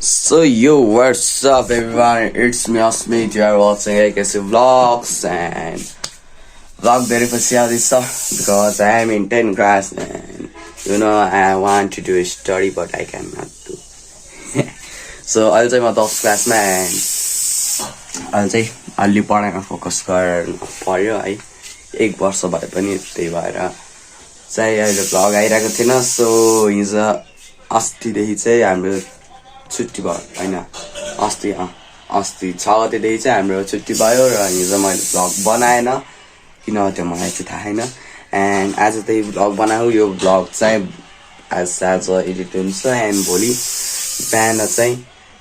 So yo, what's up everyone? It's me Asmit. You are watching AKC Vlogs and vlog very because I am in 10th class and I want to do a study but I cannot do. So I'll say my 10th class and I'll say अलि पढाइमा focus गर्नु पर्यो है 1 वर्ष भए पनि त्यही भएर चाहिँ अहिले भ्लग आइरहेको थिएन सो हिजो अस्तिदेखि चाहिँ हाम्रो छुट्टी भयो हैन अस्ति 6 गतेदेखि चाहिँ हाम्रो छुट्टी भयो र हिजो मैले भ्लग बनाएन किन त्यो मलाई चाहिँ थाहा छैन एन्ड आज त्यही भ्लग बनाऊ यो भ्लग चाहिँ आज एडिट हुन्छ एन्ड भोलि बिहान चाहिँ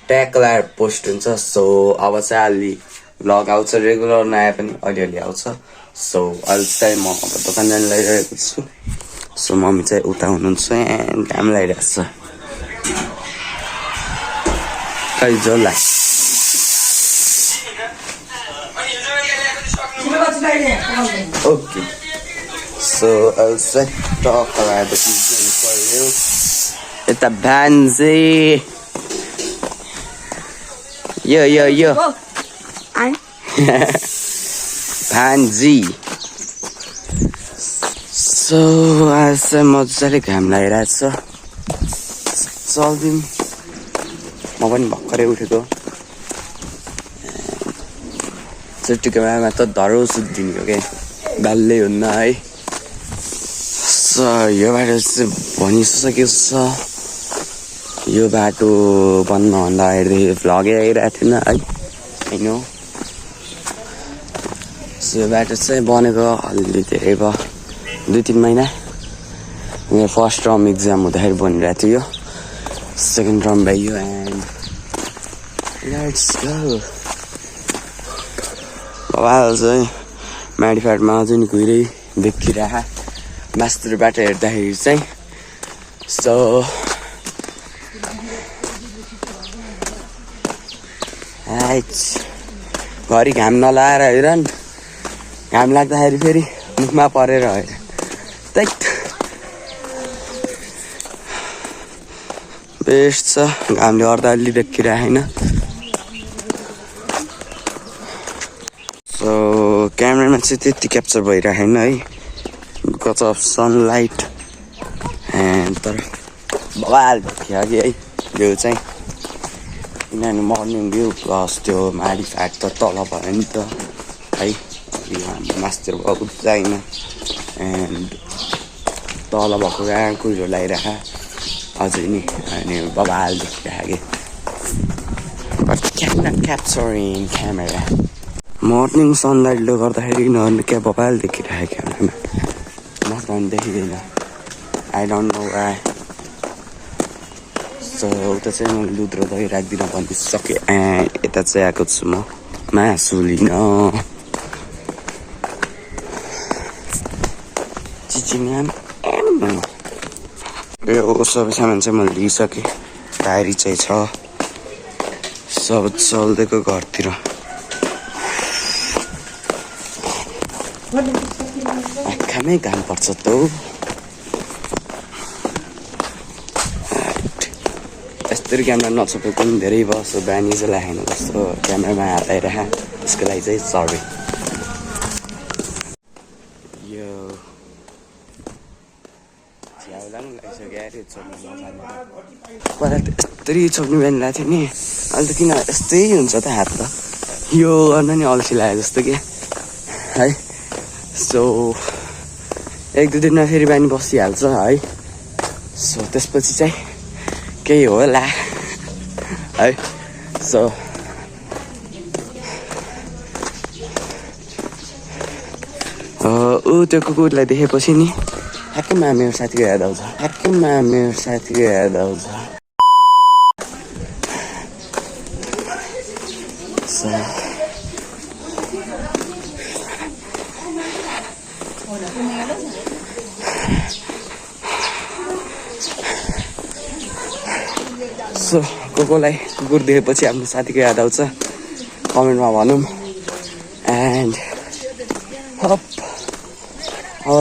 ट्याग लगाएर पोस्ट हुन्छ सो अब चाहिँ अलि भ्लग आउँछ रेगुलर नआए पनि अलिअलि आउँछ सो अहिले चाहिँ म अब दोकान जान लागिरहेको छु सो मम्मी चाहिँ उता हुनुहुन्छ एन्ड काम लागिरहेको छ खै जोला ओके सो अहिले चाहिँ टक लगाएर जानु पर्यो यता भान्जे यो भान्जी सो आज चाहिँ मजाले घाम लागिरहेछ चल्दिउँ म पनि भर्खरै उठेको चुट्टीको बेलामा त धरो सुत्दिने हो क्या गाल्लै हुन्न है सो यो बाटो चाहिँ भनिसकेको छ यो बाटो बन्नुभन्दा अगाडिदेखि भ्लगै आइरहेको थिएन है होइन सो यो बाटो चाहिँ बनेको अलि धेरै भयो 2-3 महिना मेरो फर्स्ट टर्म एक्जाम हुँदाखेरि बनिरहेको थियो यो सेकेन्ड टर्म भयो एन्ड लेट्स गो बाबा चाहिँ म्याडिफाइडमा अझै नि कुहिरै देखिरह मास्टरबाट हेर्दाखेरि चाहिँ सो घरि घाम नलाएर हेरन घाम लाग्दाखेरि फेरि मुखमा परेर हेर त्यही बेस्ट छ घामले गर्दा अलि देखिरहेको होइन सो क्यामेरामा चाहिँ त्यति क्याप्चर भइरहेको छैन है बिकज अफ सनलाइट एन्ड तर बवाल देखियो कि है भ्यू चाहिँ किनभने मर्निङ भ्यू प्लस त्यो माडी फ्याट त तल भयो नि त है हाम्रो मास्टर भएको छैन एन्ड तल भएको कारण कुहिरो लगाइरहेको अझै नि अनि बवाल देखिरहेको but can capturing camera morning सनलाइटले गर्दाखेरि यिनीहरू क्या बवाल देखिरहेको क्यामेरामा नत्र देखिँदैन I don't know why so उता चाहिँ मैले दुध र दही राख्दिनँ भनिसकेँ एन्ड यता चाहिँ आएको छु म मासु लिन चिचिङाम यो सबै सामान चाहिँ मैले लिइसकेँ डायरी चाहिँ छ सब चल्दैको घरतिर आँखामै घाम पर्छ त यस्तरी क्यामेरा नछोपेको पनि धेरै भयो सो बिहानी चाहिँ लागेन जस्तो क्यामेरामा हात आइरह त्यसको लागि चाहिँ सरी यो झ्याउला पनि लागिसक्यो अरे छोप्नु पहिला त यस्तरी छोप्नु बिहान लाग्थ्यो नि अहिले त किन यस्तै हुन्छ त हात त यो गर्न नि अल्छी लाग्यो जस्तो कि है सो 1-2 दिनमा फेरि बिहानी बसिहाल्छ है सो त्यसपछि चाहिँ केही होला है सो त्यो कुकुरलाई देखेपछि नि ठ्याक्कैमा मेरो साथीको याद आउँछ सो कसलाई कुकुर देखेपछि आफ्नो साथीको याद आउँछ कमेन्टमा भनौँ एन्ड अब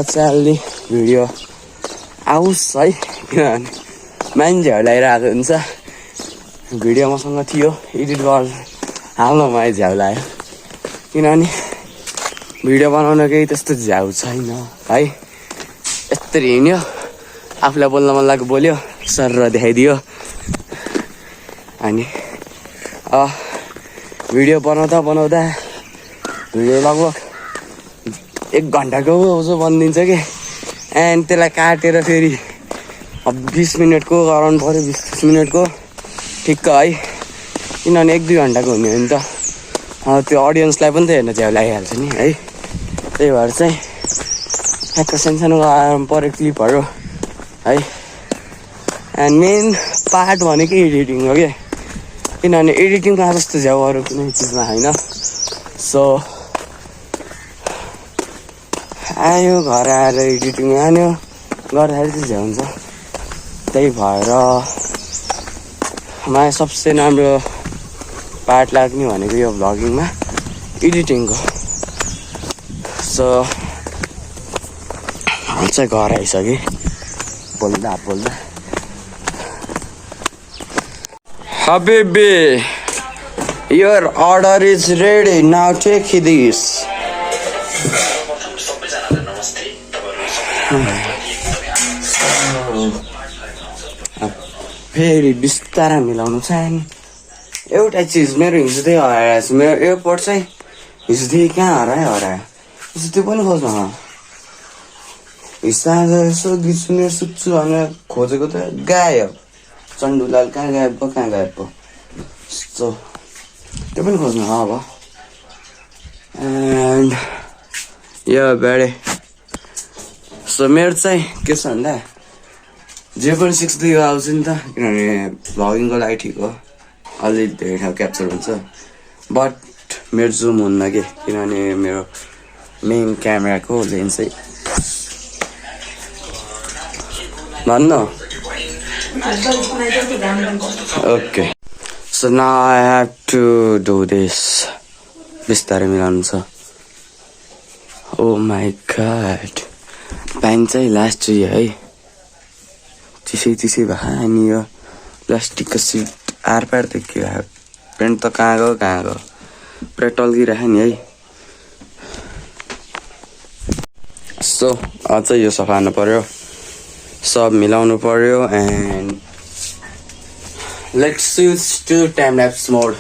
चाहिँ अलि भिडियो आओस् है किनभने मान्छेहरूलाई आइरहेको हुन्छ भिडियो मसँग थियो एडिट गर हाल्नमा झ्याउ लाग्यो किनभने भिडियो बनाउन केही त्यस्तो झ्याउ छैन है। यस्तरी हिँड्यो आफूलाई बोल्न मन लाग्यो बोल्यो सर देखाइदियो अनि भिडियो बनाउँदा भिडियो लगभग 1 घन्टाको जस्तो बनिदिन्छ कि एन्ड त्यसलाई काटेर फेरि 20 मिनटको गराउनु पऱ्यो 20-30 मिनटको ठिक्क है किनभने 1-2 घन्टाको हुने हो नि त त्यो अडियन्सलाई पनि त हेर्न झ्याउ लागिहाल्छ नि है। त्यही भएर चाहिँ ठ्याक्क सानो गराउनु पऱ्यो क्लिपहरू है। एन्ड मेन पार्ट भनेको एडिटिङ हो क्या किनभने एडिटिङमा जस्तो झ्याउ अरू कुनै चिजमा होइन। सो आयो घर आएर एडिटिङ हान्यो गर्दाखेरि चाहिँ झ्याउ हुन्छ। त्यही भएर मलाई सबसे राम्रो पार्ट लाग्ने भनेको यो भ्लगिङमा एडिटिङको। सो चाहिँ घर आइसकेँ बोल्दा Habibi, your order is ready. Now take this. फेरि बिस्तारै मिलाउनु छ नि एउटा चिज मेरो हिजोदेखि हराएछ। मेरो एयरपोर्ट चाहिँ हिजोदेखि कहाँ हरायो हिजो त्यो पनि खोज्नु हिसाब यसो गीत सुनेर सुत्छु भनेर खोजेको त गायब। चण्डुलाल कहाँ गायब भयो सो त्यो पनि खोज्नु अब। एन्ड यो बेडे सो मेरो चाहिँ के छ भन्दा जे पनि सिक्दै आउँछ नि त किनभने भ्लगिङको लागि ठिक हो अलि धेरै ठाउँ क्याप्चर हुन्छ बट मेरो जुम हुन्न कि किनभने मेरो मेन क्यामेराको लेन्स चाहिँ भन्न okay. So now I have to do this बिस्तारै मिलाउनु छ। ओ माई गॉड पेन चाहिँ लास्ट चाहिँ है चिसै भए अनि यो प्लास्टिकको सिट आरपार देखियो पेन्ट त कहाँ गयो पुरा टल्किरहेको नि है। सो अझ यो सफार्नु पर्यो सब मिलाउनु पर्यो and let's switch to time lapse mode.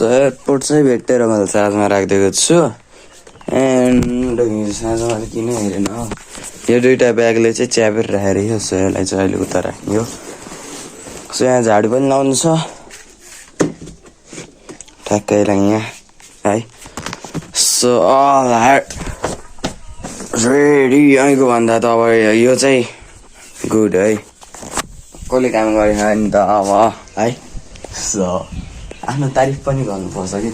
Airport चाहिँ भेटेर मैले चार्जमा राखिदिएको छु एन्ड साँझ मैले किन हेरेन हो यो दुइटा ब्यागले चाहिँ च्यापेर राखेर यो सो यसलाई चाहिँ अहिले उता राख्ने हो सो यहाँ झाडु पनि लाउनु छ ठ्याक्कैलाई यहाँ है सो अल रेडी यहीँको भन्दा त अब यो चाहिँ गुड है कसले काम गरेन नि त अब है सो आफ्नो तारिफ पनि गर्नुपर्छ कि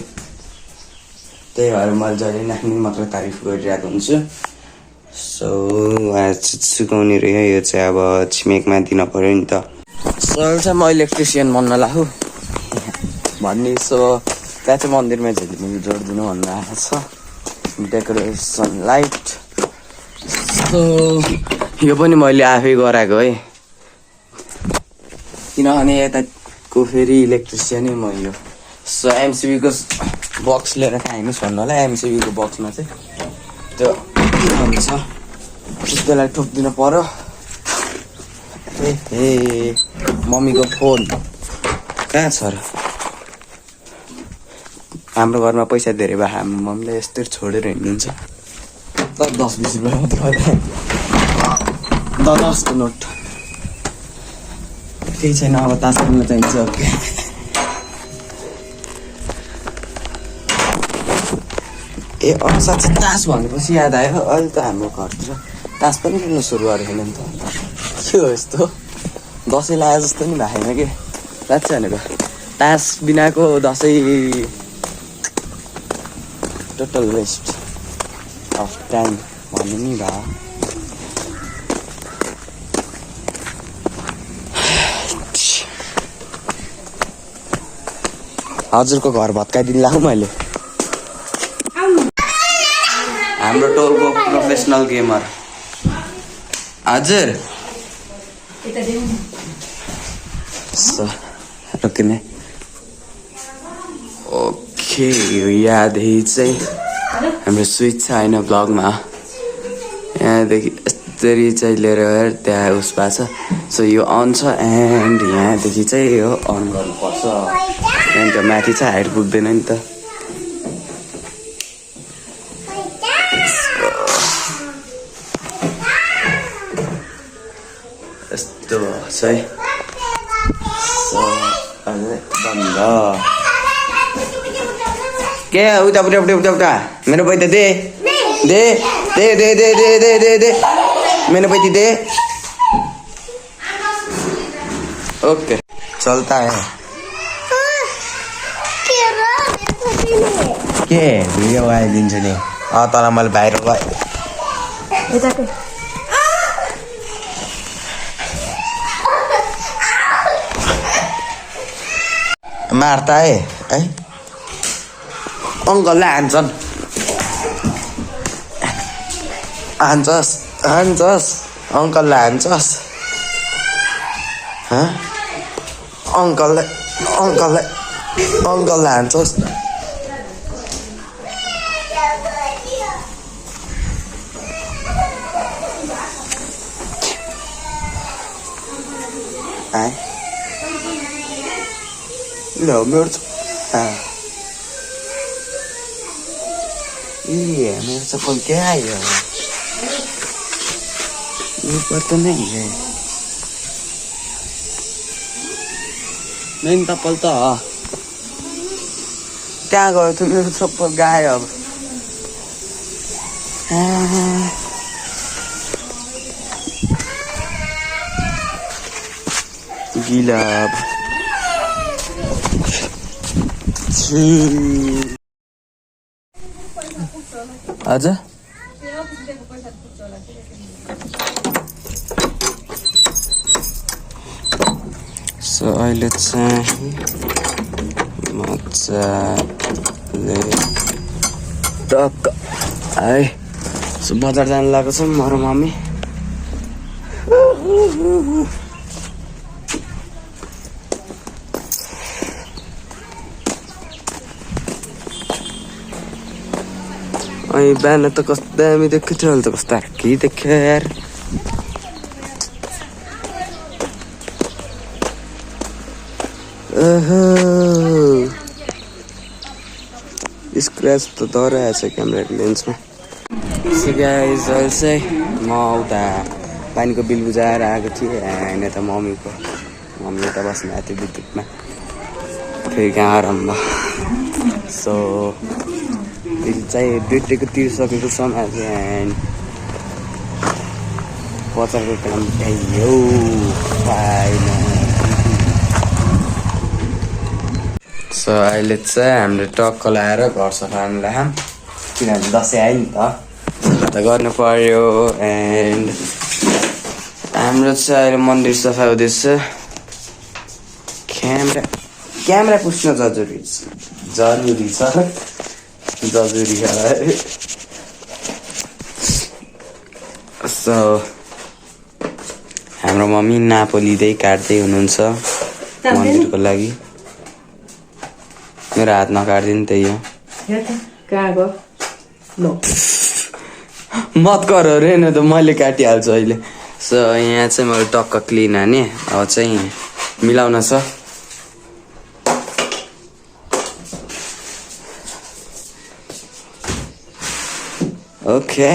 त्यही भएर मैले जहिले नाच्ने मात्र तारिफ गरिरहेको हुन्छु सो आज सिकाउने रह्यो यो चाहिँ अब छिमेकमा दिन पऱ्यो नि त सो चाहिँ म इलेक्ट्रिसियन बन्न लाग्यो भन्ने सो त्यहाँ चाहिँ मन्दिरमा झिलिमिली जोडिदिनु भन्नु आएको छ डेकोरेसन लाइट सो यो पनि मैले आफै गराएको है किनभने यताको फेरि इलेक्ट्रिसियनै म यो सो एमसिबीको बक्स लिएर कहाँ हिँड्नुहोस् भन्नु होला एमसिबीको बक्समा चाहिँ त्यो हुन्छ त्यसलाई ठोकिदिनु पर्यो ए मम्मीको फोन कहाँ छ र हाम्रो घरमा पैसा धेरै भए हाम्रो मम्मीले यस्तै छोडेर हिँड्नुहुन्छ त 10-20 रुपियाँ मात्रै 10 नोट केही छैन अब तास खेल्न चाहिन्छ ए साँच्चै तास भनेपछि याद आयो अहिले त हाम्रो घरतिर तास पनि खेल्न सुरु गरेको छैन नि त के हो यस्तो दसैँ लाए जस्तो नि भएन कि साँच्चै भनेको तास बिनाको Dashain total waste of time भन्नु नि भयो हजुरको घर भत्काइदिनु लाग्यो मैले हाम्रो टोलको प्रोफेसनल गेमर हजुर रोकिने ओके यहाँदेखि चाहिँ हाम्रो स्विच छ होइन ब्लगमा यहाँदेखि यस्तरी चाहिँ लिएर त्यहाँ उस भएको छ सो यो अन छ एन्ड यहाँदेखि चाहिँ यो अन गर्नुपर्छ एन्ड त्यो माथि चाहिँ हाइट पुग्दैन नि त यस्तो चाहिँ बन्द के उता उता उता उता उता मेरो पैसा they they they they they they they they they मेरो पैसा दे ओके चलता है के भिडियो आइदिन्छु नि तल मैले भाइरल भयो मार्ता है अङ्कलले हान्छन् हान्छस् अङ्कलले हान्छस् अङ्कलले हान्छस् ल मेरो मेरे चप्पल क्या आयो ऊपर तो नहीं है मेन चप्पल त त्यहाँ गयो थियो मेरो चप्पल गायब गिलाब आजा सो अहिले चाहिँ मजाले टक्क है सो बजार जानु लागेको छ म र मम्मी बिहान त कस्तो दामी देख्यो थियो अहिले त कस्तो के देख्यो यार स्क्रैच तो दौराएछ क्यामेरा लेन्समा सो गाइस अहिले चाहिँ म उता पानीको बिल बुझाएर आएको थिएँ एन्ड यता मम्मी उता बस्नु आएको थियो विद्युतमा फेरि कहाँ आरम्भ सो बिल चाहिँ दुईटैको तिरिसकेको छ मैले एन्ड 50 रुपियाँ काम भयो सो अहिले चाहिँ हामीले टक्क लाएर घर सफा लाग्यौँ किनभने दसैँ आयो नि त गर्नु पर्यो एन्ड हाम्रो चाहिँ अहिले मन्दिर सफा हुँदैछ क्यामेरा पुस्न जरुरी छ सो हाम्रो मम्मी नापो लिँदै काट्दै हुनुहुन्छ मन्दिरको लागि मेरो हात नकाट्दिनु त यो मत गर रे न त मैले काटिहाल्छु अहिले सो यहाँ चाहिँ मैले टक्क क्लिन हाने अब चाहिँ मिलाउन छ ओके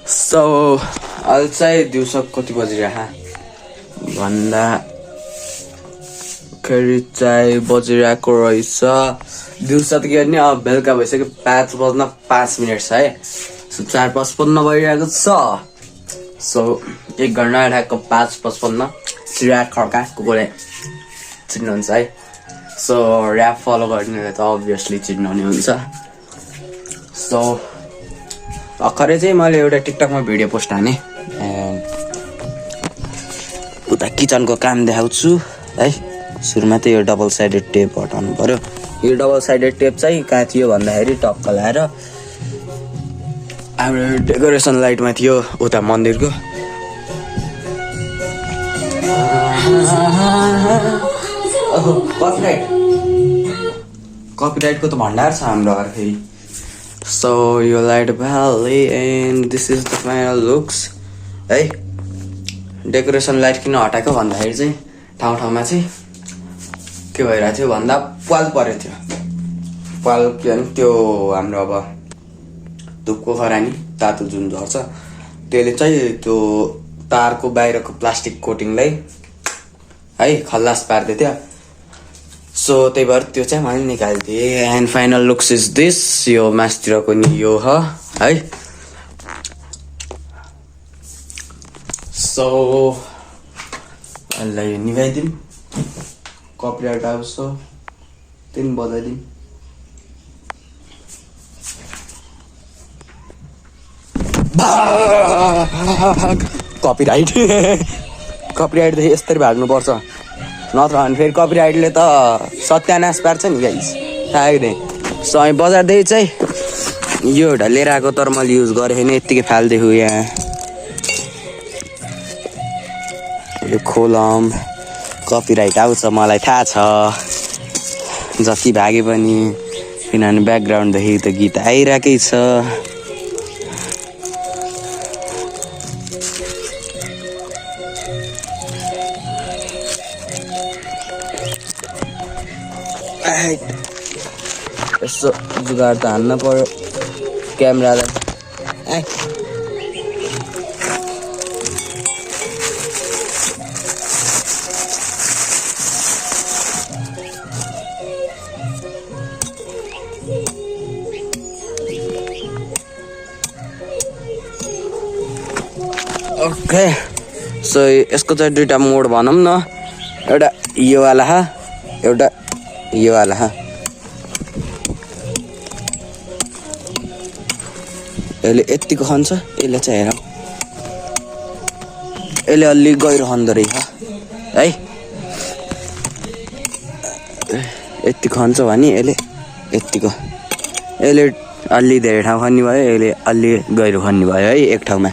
सो अहिले चाहिँ दिउँसो कति बजिरहेको भन्दा खेरि चाहिँ बजिरहेको रहेछ दिउँसो त के गर्ने अब बेलुका भइसक्यो 5 बज्न 5 मिनट छ है सो 4:55 भइरहेको छ सो 1 घन्टा ठ्याक्क 5:55 चिराग खड्का कुकुरले चिन्नुहुन्छ है सो ऱ्याप फलो गर्नेले त अभियसली चिन्नुहुने हुन्छ सो भर्खरै चाहिँ मैले एउटा टिकटकमा भिडियो पोस्ट हाने उता किचनको काम देखाउँछु है सुरुमा त यो डबल साइडेड टेप हटाउनु पर्यो यो डबल साइडेड टेप चाहिँ कहाँ थियो भन्दाखेरि टक्क लाएर हाम्रो डेकोरेसन लाइटमा थियो उता मन्दिरको कपिराइटको त भण्डार छ हाम्रो अर्कै सो यो light valley and this is the final looks है डेकोरेसन लाइट किन हटाएको भन्दाखेरि चाहिँ ठाउँमा चाहिँ के भइरहेको थियो भन्दा पाल परेको थियो पाल के भने त्यो हाम्रो अब धुपको खरानी तातो जुन झर्छ त्यसले चाहिँ त्यो तारको बाहिरको प्लास्टिक कोटिङलाई है खल्लास पार्दै थियो सो त्यही भएर त्यो चाहिँ मैले निकालिदिएँ and final looks is this यो मासतिरको नि यो है सो यसलाई निभाइदिउँ कपिराइट आउँछ 3 बजाइदिउँ कपिराइट कपिराइटदेखि यसरी भाग्नुपर्छ नत्र भने फेरि कपिराइटले त सत्यानाश पार्छ नि गाइस थाहा नै सो हामी बजारदेखि चाहिँ यो एउटा लिएर आएको तर मैले युज गरेँ होइन यत्तिकै फालिदिएको यहाँ यो खोलम कपिराइट आउँछ मलाई थाहा छ जति भागे पनि किनभने ब्याकग्राउन्डदेखि त गीत आइरहेकै छ यसो जुगाड त हान्न पर्यो क्यामेरालाई ओके सो यसको चाहिँ दुईटा मोड भनौँ न एउटा यो वाला एउटा यो वाला यसले यत्तिको खन्छ यसले चाहिँ हेर यसले अलि गहिरो खन्दो रहेछ है यत्तिको खन्छ भने यसले यत्तिको यसले अलि धेरै ठाउँ खन्ने भयो यसले अलि गहिरो खन्ने भयो है एक ठाउँमा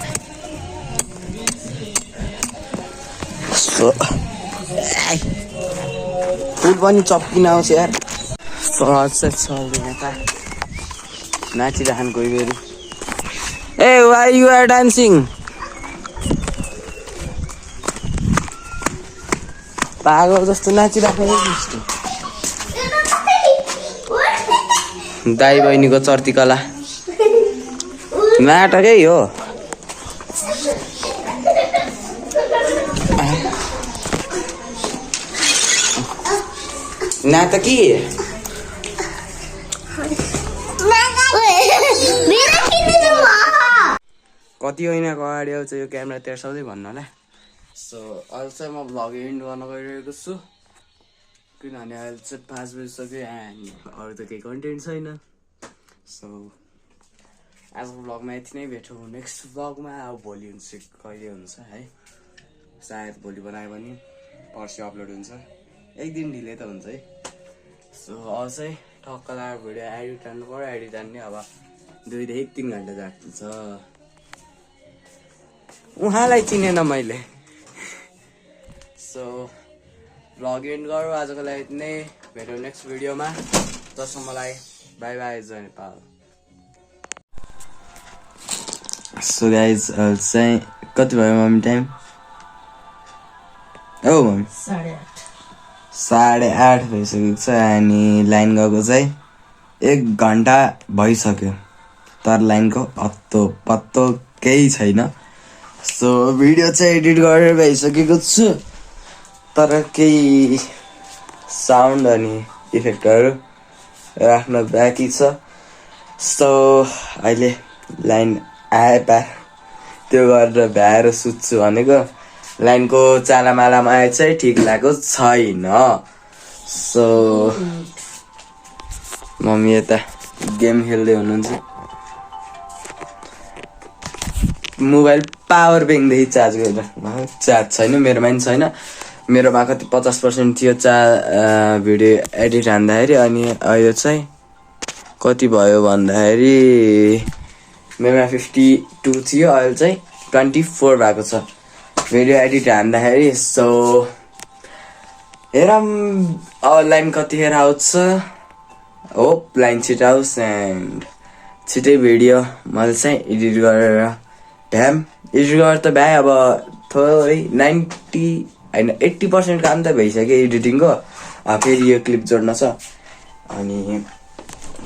सो फुल पनि चप्किन आउँछ यार सहज चाहिँ चल्दैन त नाचिरहनु कोही बेरी Hey, why you are dancing? पागल जस्तो नाचिराखेको जस्तो दाइ बहिनीको चर्तीकला नाटकै हो। नाटकी कति महिनाको अगाडि आउँछ यो क्यामेरा तेर्साउँदै भन्नु होला। सो अहिले चाहिँ म भ्लग एन्ड गर्न गइरहेको छु किनभने अहिले चाहिँ 5 बजिसक्यो एन्ड अरू त केही कन्टेन्ट छैन। सो आजको भ्लगमा यति नै भेटौँ। नेक्स्ट भ्लगमा अब भोलि हुन्छ कहिले हुन्छ है, सायद भोलि बनायो भने पर्सि अपलोड हुन्छ, एक दिन ढिलै त हुन्छ है। सो अब चाहिँ टक्क लगाएर भिडियो एडिट हान्नु पऱ्यो, एडिट हान्ने अब 2 देखि 3 घन्टा जान्छ। उहाँलाई चिनेन मैले। सो भ्लग एन्ड गरौँ आजको लागि यति नै, भेटौँ नेक्स्ट भिडियोमा। तसम्मलाई बाई बाई, जय नेपाल। सो गाइज चाहिँ कति भयो मम्मी टाइम? हो मम्मी 8:30 भइसकेको छ अनि लाइन गएको चाहिँ 1 घन्टा भइसक्यो, तर लाइनको हत्तो पत्तो केही छैन। सो भिडियो चाहिँ एडिट गरेर भइसकेको छु, तर केही साउन्ड अनि इफेक्टहरू राख्न बाँकी छ। सो अहिले लाइन आए त्यो गरेर भ्याएर सुत्छु भनेको, लाइनको चालामालामा आए चाहिँ ठिक लागेको छैन। सो मम्मी यता गेम खेल्दै हुनुहुन्छ, मोबाइल पावर ब्याङ्कदेखि चार्ज गरेर, चार्ज छैन मेरोमा पनि छैन। मेरोमा कति 50% थियो भिडियो एडिट हान्दाखेरि, अनि अहिले चाहिँ कति भयो भन्दाखेरि मेरोमा 52 थियो, अहिले चाहिँ 24 भएको छ भिडियो एडिट हान्दाखेरि। सो हेरौँ अब लाइन कतिखेर आउँछ, होप लाइन छिटो आओस् एन्ड छिटै भिडियो मैले चाहिँ एडिट गरेर भ्याम। एडिट गरेर त भ्याएँ, अब थोरै 90 होइन 80% काम त भइसक्यो एडिटिङको। फेरि यो क्लिप जोड्न छ अनि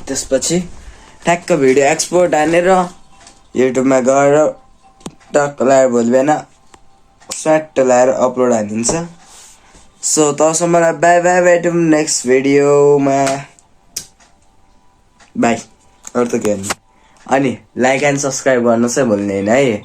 त्यसपछि ठ्याक्क भिडियो एक्सपोर्ट हानेर युट्युबमा गएर टक्क लगाएर भोलि बिहान स्वाट लगाएर अपलोड हानिदिन्छ। सो तसम्मलाई बाई बाई, भेटौँ नेक्स्ट भिडियोमा, बाई। अरू त के भन्नु, अनि लाइक एन्ड सब्सक्राइब गर्नु चाहिँ भुल्ने होइन है।